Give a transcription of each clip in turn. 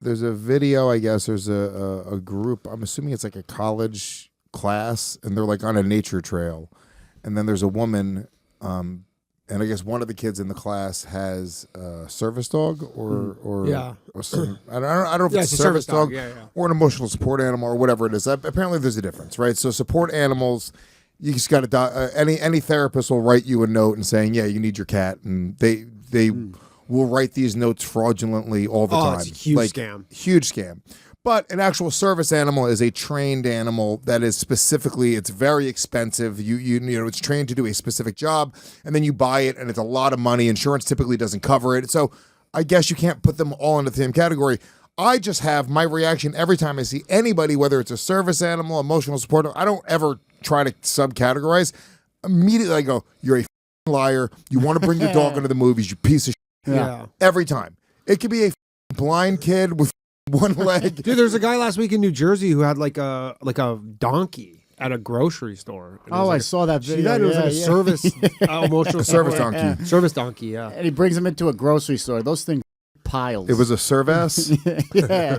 there's a video. I guess there's a group. I'm assuming it's like a college class, and they're like on a nature trail, and then there's a woman. And I guess one of the kids in the class has a service dog or I don't know if it's a service dog or an emotional support animal or whatever it is. Apparently there's a difference, right? So support animals, you just got to any therapist will write you a note and saying, yeah, you need your cat, and they will write these notes fraudulently all the time. It's a huge scam. Huge scam. But an actual service animal is a trained animal that is specifically, it's very expensive. You know, it's trained to do a specific job, and then you buy it, and it's a lot of money. Insurance typically doesn't cover it. So I guess you can't put them all into the same category. I just have my reaction every time I see anybody, whether it's a service animal, emotional support, I don't ever try to subcategorize. Immediately I go, you're a liar. You want to bring your dog into the movies, you piece of shit. Yeah. Every time. It could be a blind kid with one leg. Dude, there's a guy last week in New Jersey who had like a donkey at a grocery store. I saw that video. See that? It was like a service emotional service donkey. Yeah. Service donkey, yeah. And he brings him into a grocery store. Those things piles. It was a service. yeah.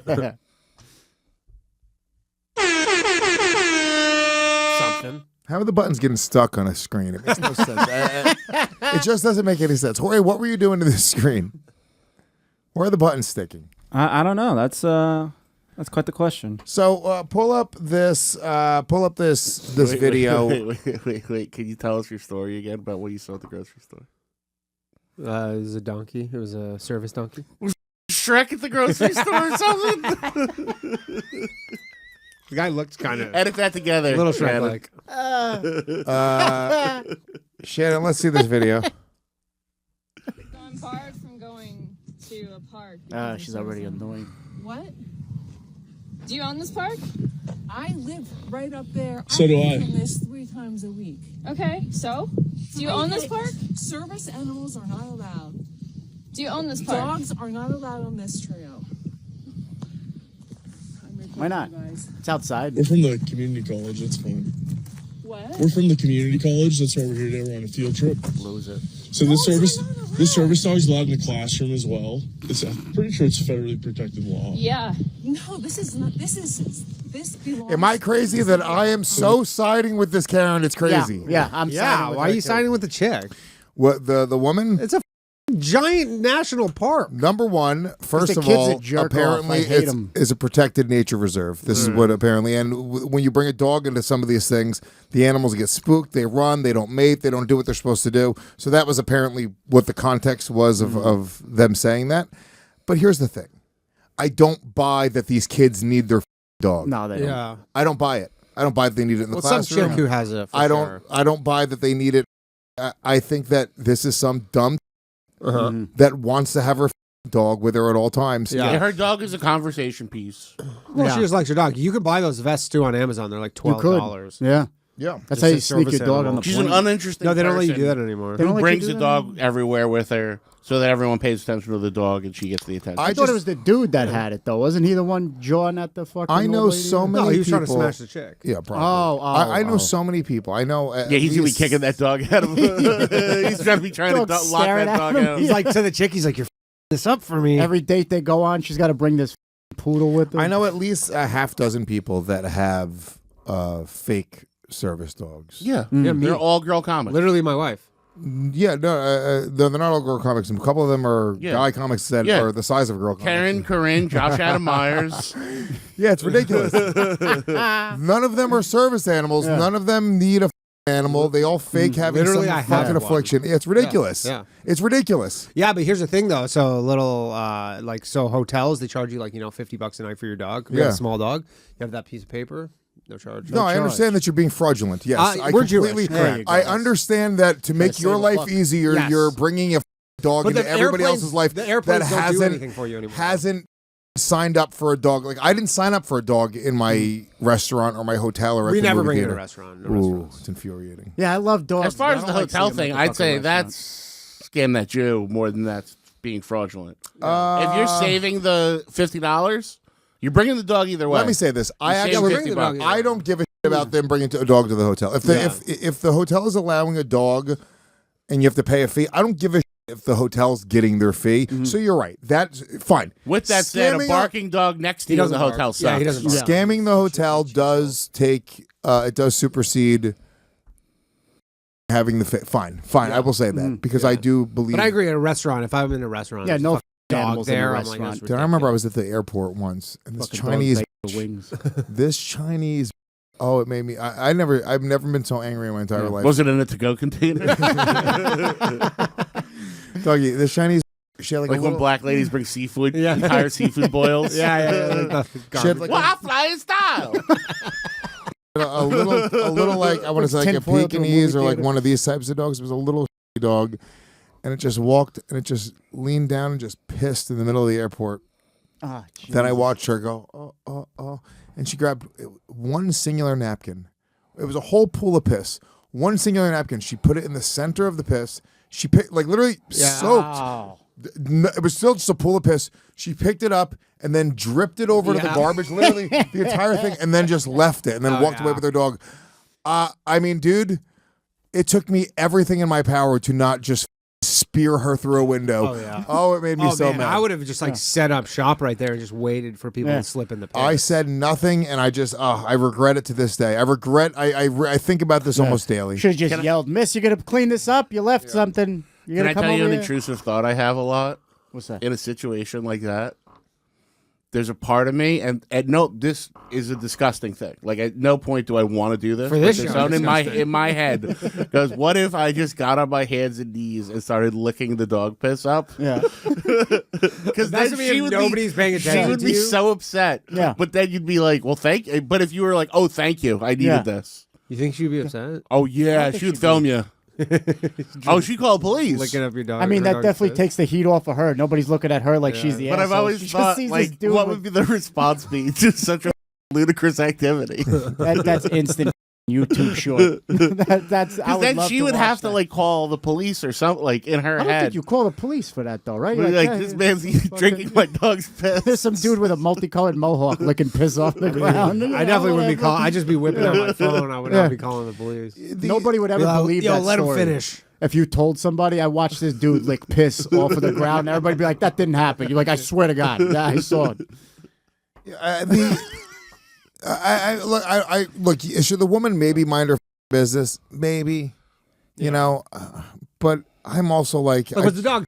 Something. How are the buttons getting stuck on a screen? It makes no sense. It just doesn't make any sense. Jorge, what were you doing to this screen? Where are the buttons sticking? I don't know. That's quite the question. So pull up this video. Wait. Can you tell us your story again about what you saw at the grocery store? It was a donkey. It was a service donkey. Was Shrek at the grocery store or something? The guy looked kind of Edit that together. a little Shrek-like. Shannon, let's see this video. I'm barred from going to a park. She's already annoying. What? Do you own this park? I live right up there. So do I. I do this 3 times a week. Okay, so? Do you own this park? Service animals are not allowed. Do you own this park? Dogs are not allowed on this trail. Why not? It's outside. We're from the community college. That's fine. What? We're from the community college. That's why we're here today. We're on a field trip. Lose it. So this service dog is allowed in the classroom as well. I'm pretty sure it's a federally protected law. Yeah. No, this belongs. Am I crazy that I am so siding with this Karen? It's crazy. Yeah, I'm siding with Why are her you too. siding with the chick? What the woman? It's a giant national park. Number one, first the of kid's all, a jerk apparently off. I hate him. it's a protected nature reserve. This is what apparently, and when you bring a dog into some of these things, the animals get spooked, they run, they don't mate, they don't do what they're supposed to do. So that was apparently what the context was of them saying that. But here's the thing. I don't buy that these kids need their dog. No, they don't. Yeah. I don't buy it. I don't buy that they need it in the Some classroom. chick who has it. I don't buy that they need it. I think that this is some dumb that wants to have her dog with her at all times. Yeah. Her dog is a conversation piece. Well, Yeah. she just likes her dog. You can buy those vests too on Amazon. They're like You could. $12. Yeah. Yeah. That's Just how a you sneak your service dog on animal. the She's an plane. uninteresting No, they don't let you person do that anymore. They don't Who let you brings do the that dog everywhere with her so that everyone pays attention to the dog and she gets the attention. I thought it was the dude that had it though. Wasn't he the one jawing at the fucking? I know old lady? so many No, he was trying to people. smash the chick. Yeah, probably. I know so many people. I know. Yeah, he's gonna be kicking that dog out of He's gonna be trying to Dog lock staring that at dog him. out. He's like to the chick. He's like, "You're this up for me." Every date they go on, she's got to bring this poodle with her. I know at least a half dozen people that have fake service dogs. Yeah, Yeah, me. they're all girl comics. Literally, my wife. Yeah, no, they're not all girl comics. A couple of them are guy comics that are the size of girl comics. Karen, Corinne, Josh Adam Myers. Yeah, it's ridiculous. None of them are service animals. Yeah. None of them need a animal. They all fake having Literally, I some have fucking one. affliction. It's ridiculous. Yeah. It's ridiculous. Yeah, but here's the thing though. So little hotels, they charge you like, $50 a night for your dog. You got Yeah. a small dog. You have that piece of paper. No charge. No, I understand that you're being fraudulent. Yes, I we're completely. Jewish. Correct. I understand that to make save your a life buck. easier, Yes. you're bringing a dog But into the everybody airplanes- else's life the that airplanes don't do hasn't anything for you anymore. hasn't signed up for a dog. Like I didn't sign up for a dog in my restaurant or my hotel or at We the never movie bring it to theater. a restaurant. Ooh, it's infuriating. Yeah, I love dogs. As far but as I the don't like hotel seeing them thing, at the I'd say fucking restaurant. that's scam that Jew more than that's being fraudulent. If you're saving the $50, you're bringing the dog either way. Let me say this: I You're actually, saving we're bringing the dog either I way. don't give a shit about them bringing a dog to the hotel. If the if the hotel is allowing a dog, and you have to pay a fee, I don't give a shit if the hotel's getting their fee. So you're right. That's fine. With that said, a Scamming barking dog next to you in the bark. hotel sucks. Yeah, he doesn't bark. Scamming the hotel does take it does supersede having the fine. I will say that because I do believe. But I agree. At a restaurant, if I'm in a restaurant, Yeah, no dog animals there. in a I'm like, restaurant. that's Dude, I remember I was at the airport once, and this Fucking Chinese, dogs bake the wings. this Chinese. Oh, it made me. I've never been so angry in my entire life. Was it in a to-go container? Doggy, this Chinese. She had like Like a when little, black ladies bring seafood, entire seafood boils. yeah. she had like Well, I fly in style. a little like I want to say like a tinfoil to a Pekingese or movie like theater. one of these types of dogs. It was a little dog, and it just walked and it just leaned down and just pissed in the middle of the airport. Ah, Then I Jesus. watched her go, oh, and she grabbed one singular napkin. It was a whole pool of piss. One singular napkin. She put it in the center of the piss. She picked, like literally soaked. Oh. It was still just a pool of piss. She picked it up and then dripped it over to the garbage, literally the entire thing, and then just left it and then walked away with her dog. I mean, dude, it took me everything in my power to not just spear her through a window. Oh, yeah. Oh, it made me so mad. I would have just like set up shop right there and just waited for people to slip in the piss. I said nothing, and I just, I regret it to this day. I regret. I think about this almost daily. Should have just yelled, "Miss, you gonna clean this up? You left something. You Can gotta I come tell you over an here?" intrusive thought I have a lot What's that? in a situation like that? There's a part of me, and no, this is a disgusting thing. Like at no point do I want to do this. For this but show, sound in my disgusting. head, because what if I just got on my hands and knees and started licking the dog piss up? Yeah. Because That's then what I mean, she if would nobody's paying She attention would to be you. so upset. Yeah. But then you'd be like, "Well, thank you." But if you were like, "Oh, thank you, I needed Yeah. this." You think she'd be upset? Oh yeah, she would film you. Oh, she called police. Licking up your dog. I mean, her that dog's definitely piss? takes the heat off of her. Nobody's looking at her like she's the But I've asshole. always She just thought, sees like, this dude what with- would be the response be to such a ludicrous activity? that's instant YouTube short. That's. I Because would then love she would watch have to that. like call the police or something, like in her I don't head. think you call the police for that though, right? Be You're like, "Hey, this man's drinking my dog's piss. There's some dude with a multicolored mohawk licking piss off the ground. I definitely wouldn't be calling. I'd just be whipping out my phone. I would not be calling the police. Nobody would ever believe that let story. him finish. If you told somebody, I watched this dude lick piss off of the ground, everybody'd be like, "That didn't happen." You're like, "I swear to God, yeah, I saw it." Look. Should the woman maybe mind her business? Maybe, you know. But I'm also like, But the dog,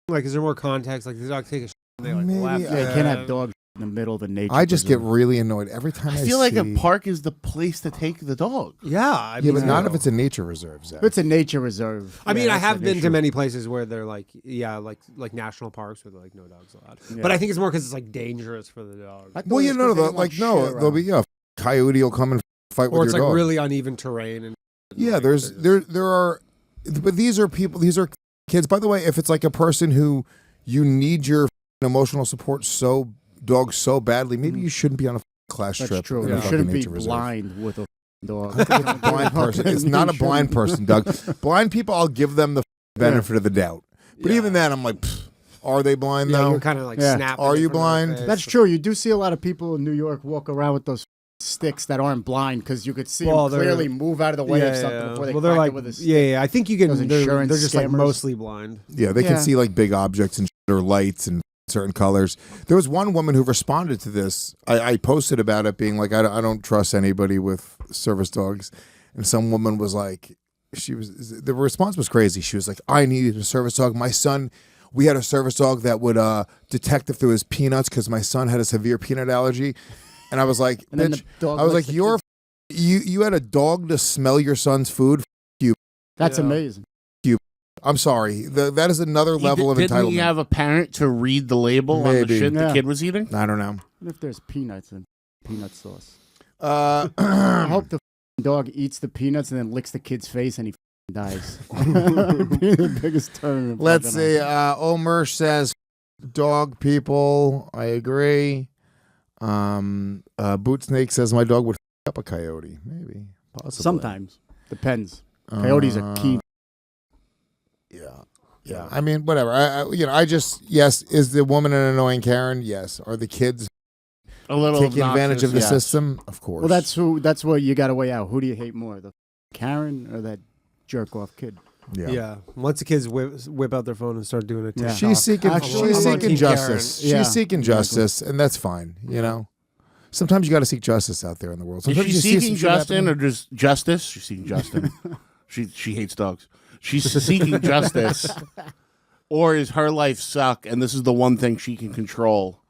like, is there more context? Like, the dog take a shit and they like Maybe left. Yeah, you can't have dogs in the middle of the nature. I just get reserve. really annoyed every time I I feel like see, a park is the place to take the dog. Yeah, I Yeah, mean, but not if it's a nature reserve, Zach. If it's a nature reserve. I mean, yeah, I that's have an been to issue. many places where they're like, like national parks where they're like no dogs allowed. But I think it's more because it's like dangerous for the dog, I thought Well, it you was know, 'cause they didn't want no, shit there'll be around. coyote will come and fight or with it's your like dog. really uneven terrain. And Yeah, like, there are, but these are people. These are kids. By the way, if it's like a person who you need your emotional support dog so badly, maybe you shouldn't be on a class That's trip. true. in a You fucking shouldn't be nature reserve. blind with a dog. Blind person. It's not a blind person, Doug. Blind people, I'll give them the benefit of the doubt. But even then, I'm like, pfft, are they blind Yeah, though? you're kind of like Yeah. snapping. Are it you from their blind? face. That's true. You do see a lot of people in New York walk around with those sticks that aren't blind because you could see Well, them they're- clearly move out of the way of something before they well, they're crack like, it with a stick. yeah. I think you can. Those They're insurance just like scammers. mostly blind. Yeah, they Yeah. can see like big objects and or lights and certain colors. There was one woman who responded to this. I posted about it being like, I don't trust anybody with service dogs. And some woman was like, the response was crazy. She was like, I needed a service dog. My son, we had a service dog that would detect if there was peanuts because my son had a severe peanut allergy. And I was like, And then bitch, the dog I was licks like, the you had a dog to smell your son's food? That's Yeah. amazing. I'm sorry. That is another level of Didn't entitlement. he have a parent to read the label on the Maybe. shit the Yeah. kid was eating? I don't know. What if there's peanuts in peanut sauce? Uh, I hope the dog eats the peanuts and then licks the kid's face and he dies. Be the biggest turn. of Let's fucking see. Omer says, "Dog people." I agree. Boot Snake says, "My dog would up a coyote." Maybe, possibly. Sometimes. Depends. Coyotes are key. Yeah. I mean, whatever. I just yes. Is the woman an annoying Karen? Yes. Are the kids A little taking advantage of the obnoxious, yes. system? Of course. Well, that's what you got to weigh out. Who do you hate more, the Karen or that jerk off kid? Yeah. Once the kids whip out their phone and start doing it, Yeah. She's seeking Actually, she's I'm on seeking Team justice. Karen. Yeah. She's seeking justice, and that's fine. You know, sometimes you got to seek justice out there in the world. Is Sometimes she you see some seeking shit Justin happening. or just justice? She's seeking Justin. she hates dogs. She's seeking justice, or is her life suck? And this is the one thing she can control,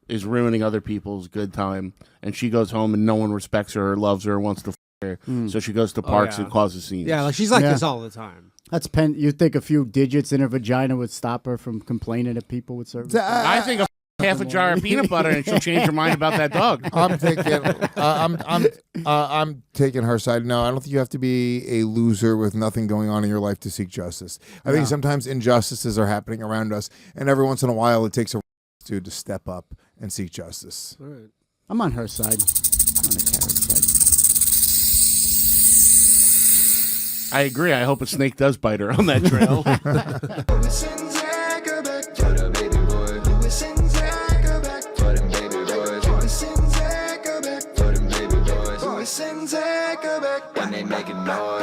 is ruining other people's good time. And she goes home and no one respects her or loves her or wants to f her. So she goes to parks yeah. and causes scenes. Yeah, like she's like Yeah. this all the time. That's you think a few digits in her vagina would stop her from complaining to people with service? I think half a jar of peanut butter and she'll change her mind about that dog. I'm thinking, I'm taking her side. No, I don't think you have to be a loser with nothing going on in your life to seek justice. I think sometimes injustices are happening around us, and every once in a while it takes a dude to step up and seek justice. All right. I'm on her side. I'm on the Karen's side. I agree. I hope a snake does bite her on that trail. When they making noise.